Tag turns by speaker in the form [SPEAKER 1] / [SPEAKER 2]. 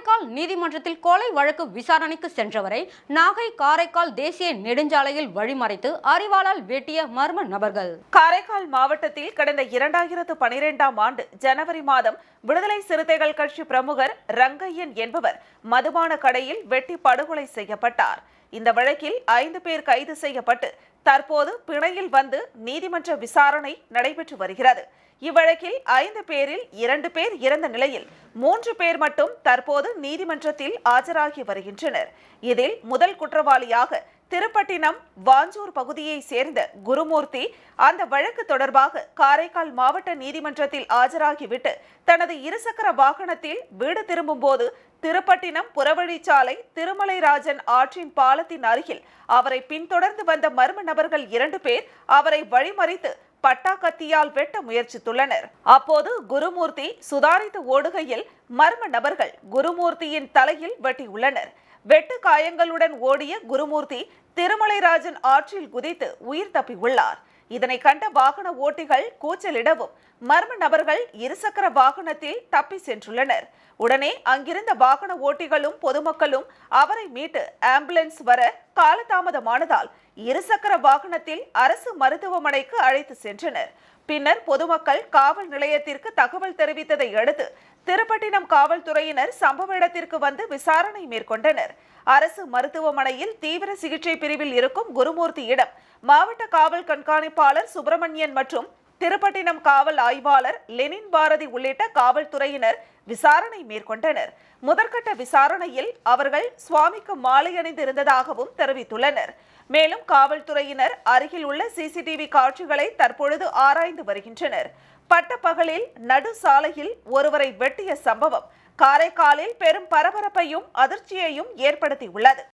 [SPEAKER 1] காரைக்கால் நீதிமன்றத்தில் கொலை வழக்கு விசாரணைக்கு சென்றவரை நாகை காரைக்கால் தேசிய நெடுஞ்சாலையில் வழிமறைத்து அரிவாளால் வெட்டிய மர்ம நபர்கள்.
[SPEAKER 2] காரைக்கால் மாவட்டத்தில் கடந்த 2012ஆம் ஆண்டு ஜனவரி மாதம் விடுதலை சிறுத்தைகள் கட்சி பிரமுகர் ரங்கையன் என்பவர் மதுபான கடையில் வெட்டி படுகொலை செய்யப்பட்டார். இந்த வழக்கில் 5 பேர் கைது செய்யப்பட்டு தற்போது பிணையில் வந்து நீதிமன்ற விசாரணை நடைபெற்று வருகிறது. இவ்வழக்கில் 5 பேரில் 2 பேர் இறந்த நிலையில் 3 பேர் மட்டும் தற்போது நீதிமன்றத்தில் ஆஜராகி வருகின்றனர். இதில் முதல் குற்றவாளியாக திருப்பட்டினம் வாஞ்சூர் பகுதியை சேர்ந்த குருமூர்த்தி அந்த வழக்கு தொடர்பாக காரைக்கால் மாவட்ட நீதிமன்றத்தில் ஆஜராகிவிட்டு தனது இருசக்கர வாகனத்தில் வீடு திரும்பும் போது திருப்பட்டினம் புறவழிச்சாலை திருமலைராஜன் ஆற்றின் பாலத்தின் அருகில் அவரை பின்தொடர்ந்து வந்த மர்ம நபர்கள் 2 பேர் அவரை வழிமறித்து பட்டா கத்தியால் வெட்ட முயற்சித்துள்ளனர். அப்போது குருமூர்த்தி சுதாரித்து ஓடுகையில் மர்ம நபர்கள் குருமூர்த்தியின் தலையில் வெட்டியுள்ளனர். வெட்டு காயங்களுடன் ஓடிய குருமூர்த்தி திருமலைராஜன் ஆற்றில் குதித்து உயிர் தப்பியுள்ளார். இதனை கண்ட வாகன ஓட்டிகள் கூச்சலிடவும் மர்ம நபர்கள் இருசக்கர வாகனத்தில் தப்பி சென்றுள்ளனர். உடனே அங்கிருந்த வாகன ஓட்டிகளும் பொதுமக்களும் அவரை மீட்டு ஆம்புலன்ஸ் வர காலதாமதமானதால் இருசக்கர வாகனத்தில் அரசு மருத்துவமனைக்கு அழைத்து சென்றனர். பின்னர் பொதுமக்கள் காவல் நிலையத்திற்கு தகவல் தெரிவித்ததை அடுத்து திருப்பட்டினம் காவல்துறையினர் சம்பவ இடத்திற்கு வந்து விசாரணை மேற்கொண்டனர். அரசு மருத்துவமனையில் தீவிர சிகிச்சை பிரிவில் இருக்கும் குருமூர்த்தியிடம் மாவட்ட காவல் கண்காணிப்பாளர் சுப்பிரமணியன் மற்றும் திருப்பட்டினம் காவல் ஆய்வாளர் லெனின் பாரதி உள்ளிட்ட காவல்துறையினர் விசாரணை மேற்கொண்டனர். முதற்கட்ட விசாரணையில் அவர்கள் சுவாமிக்கு மாலை அணிந்து இருந்ததாகவும் தெரிவித்துள்ளனர். மேலும் காவல்துறையினர் அருகில் உள்ள சிசிடிவி காட்சிகளை தற்பொழுது ஆராய்ந்து வருகின்றனர். பட்டப்பகலில் நடு சாலையில் ஒருவரை வெட்டிய சம்பவம் காரைக்காலில் பெரும் பரபரப்பையும் அதிர்ச்சியையும் ஏற்படுத்தியுள்ளது.